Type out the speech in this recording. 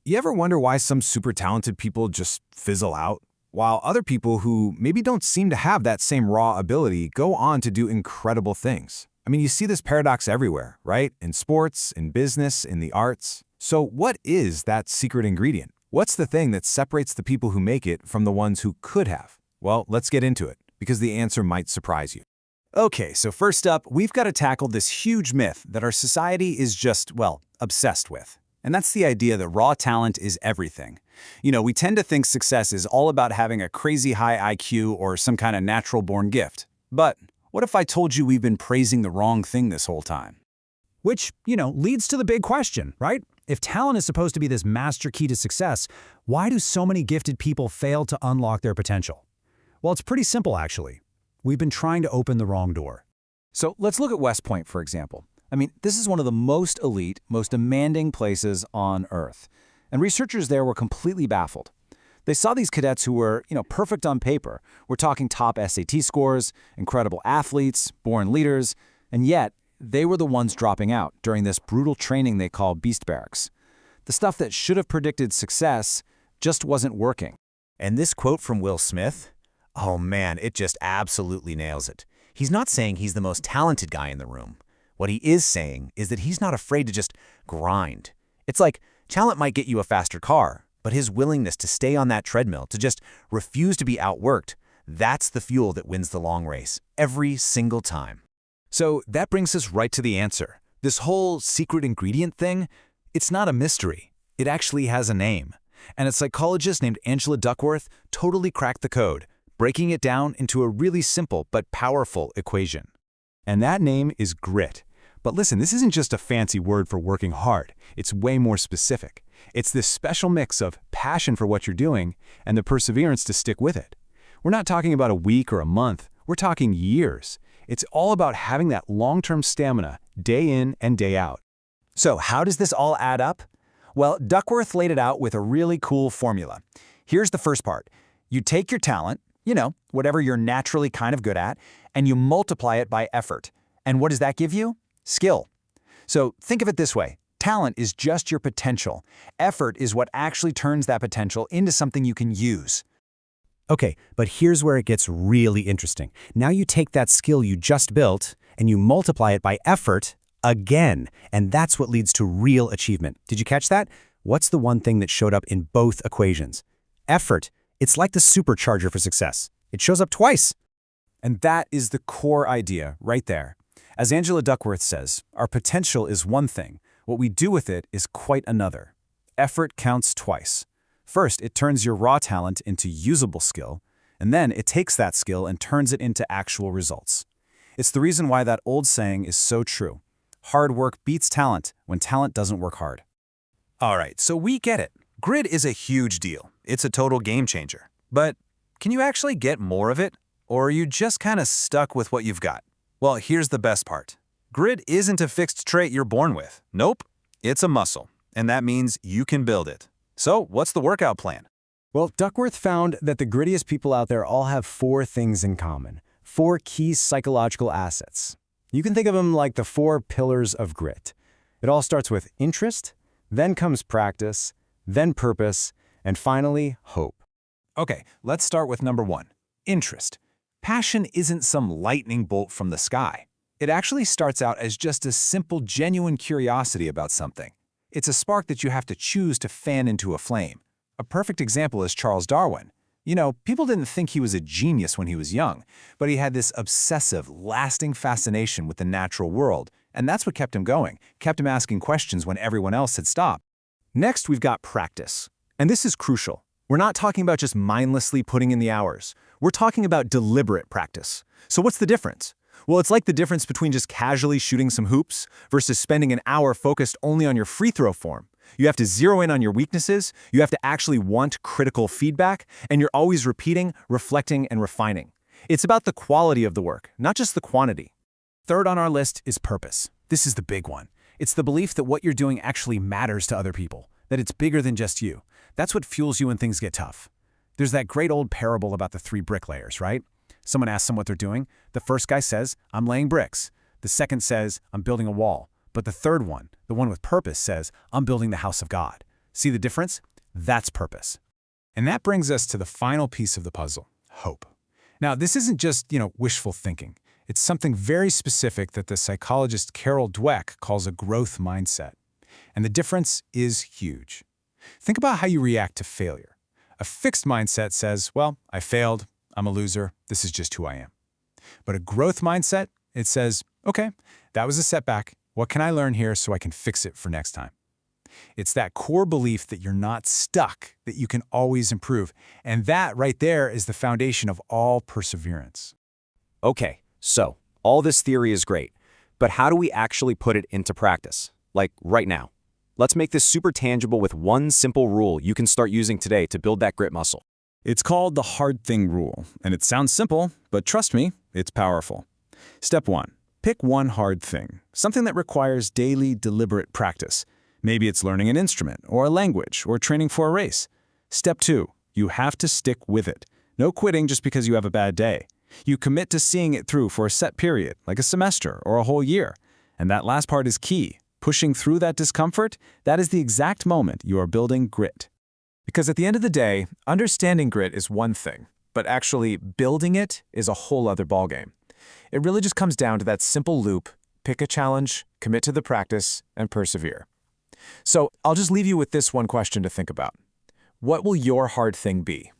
You ever wonder why some super talented people just fizzle out, while other people who maybe don't seem to have that same raw ability go on to do incredible things? I mean, you see this paradox everywhere, right? In sports, in business, in the arts. So what is that secret ingredient? What's the thing that separates the people who make it from the ones who could have? Well, let's get into it, because the answer might surprise you. Okay, so first up, we've got to tackle this huge myth that our society is just, well, obsessed with. And that's the idea that raw talent is everything. You know, we tend to think success is all about having a crazy high IQ or some kind of natural-born gift. But what if I told you we've been praising the wrong thing this whole time? Which, leads to the big question, right? If talent is supposed to be this master key to success, why do so many gifted people fail to unlock their potential? Well, it's pretty simple, actually. We've been trying to open the wrong door. So let's look at West Point, for example. I mean, this is one of the most elite, most demanding places on Earth. And researchers there were completely baffled. They saw these cadets who were, perfect on paper. We're talking top SAT scores, incredible athletes, born leaders, and yet they were the ones dropping out during this brutal training they call Beast Barracks. The stuff that should have predicted success just wasn't working. And this quote from Will Smith, oh man, it just absolutely nails it. He's not saying he's the most talented guy in the room. What he is saying is that he's not afraid to just grind. It's like talent might get you a faster car, but his willingness to stay on that treadmill, to just refuse to be outworked, that's the fuel that wins the long race, every single time. So that brings us right to the answer. This whole secret ingredient thing, it's not a mystery. It actually has a name. And a psychologist named Angela Duckworth totally cracked the code, breaking it down into a really simple but powerful equation. And that name is grit. But listen, this isn't just a fancy word for working hard. It's way more specific. It's this special mix of passion for what you're doing and the perseverance to stick with it. We're not talking about a week or a month. We're talking years. It's all about having that long-term stamina day in and day out. So how does this all add up? Well, Duckworth laid it out with a really cool formula. Here's the first part. You take your talent, whatever you're naturally kind of good at, and you multiply it by effort. And what does that give you? Skill. So think of it this way. Talent is just your potential. Effort is what actually turns that potential into something you can use. Okay, but here's where it gets really interesting. Now you take that skill you just built and you multiply it by effort again, and that's what leads to real achievement. Did you catch that? What's the one thing that showed up in both equations? Effort. It's like the supercharger for success. It shows up twice. And that is the core idea right there. As Angela Duckworth says, our potential is one thing. What we do with it is quite another. Effort counts twice. First, it turns your raw talent into usable skill, and then it takes that skill and turns it into actual results. It's the reason why that old saying is so true. Hard work beats talent when talent doesn't work hard. All right, so we get it. Grit is a huge deal. It's a total game changer. But can you actually get more of it? Or are you just kind of stuck with what you've got? Well, here's the best part. Grit isn't a fixed trait you're born with. Nope, it's a muscle, and that means you can build it. So what's the workout plan? Well, Duckworth found that the grittiest people out there all have 4 things in common, 4 key psychological assets. You can think of them like the 4 pillars of grit. It all starts with interest, then comes practice, then purpose, and finally, hope. Okay, let's start with number 1, interest. Passion isn't some lightning bolt from the sky. It actually starts out as just a simple, genuine curiosity about something. It's a spark that you have to choose to fan into a flame. A perfect example is Charles Darwin. People didn't think he was a genius when he was young, but he had this obsessive, lasting fascination with the natural world, and that's what kept him going, kept him asking questions when everyone else had stopped. Next, we've got practice. And this is crucial. We're not talking about just mindlessly putting in the hours. We're talking about deliberate practice. So what's the difference? Well, it's like the difference between just casually shooting some hoops versus spending an hour focused only on your free throw form. You have to zero in on your weaknesses, you have to actually want critical feedback, and you're always repeating, reflecting, and refining. It's about the quality of the work, not just the quantity. Third on our list is purpose. This is the big one. It's the belief that what you're doing actually matters to other people, that it's bigger than just you. That's what fuels you when things get tough. There's that great old parable about the 3 bricklayers, right? Someone asks them what they're doing. The first guy says, I'm laying bricks. The second says, I'm building a wall. But the third one, the one with purpose, says, I'm building the house of God. See the difference? That's purpose. And that brings us to the final piece of the puzzle, hope. Now, this isn't just, wishful thinking. It's something very specific that the psychologist Carol Dweck calls a growth mindset. And the difference is huge. Think about how you react to failure. A fixed mindset says, well, I failed, I'm a loser, this is just who I am. But a growth mindset, it says, okay, that was a setback. What can I learn here so I can fix it for next time? It's that core belief that you're not stuck, that you can always improve. And that right there is the foundation of all perseverance. Okay, so all this theory is great, but how do we actually put it into practice? Like right now. Let's make this super tangible with one simple rule you can start using today to build that grit muscle. It's called the hard thing rule, and it sounds simple, but trust me, it's powerful. Step 1. Pick one hard thing, something that requires daily, deliberate practice. Maybe it's learning an instrument, or a language, or training for a race. Step 2. You have to stick with it. No quitting just because you have a bad day. You commit to seeing it through for a set period, like a semester or a whole year. And that last part is key. Pushing through that discomfort, that is the exact moment you are building grit. Because at the end of the day, understanding grit is one thing, but actually building it is a whole other ballgame. It really just comes down to that simple loop: pick a challenge, commit to the practice, and persevere. So I'll just leave you with this one question to think about. What will your hard thing be?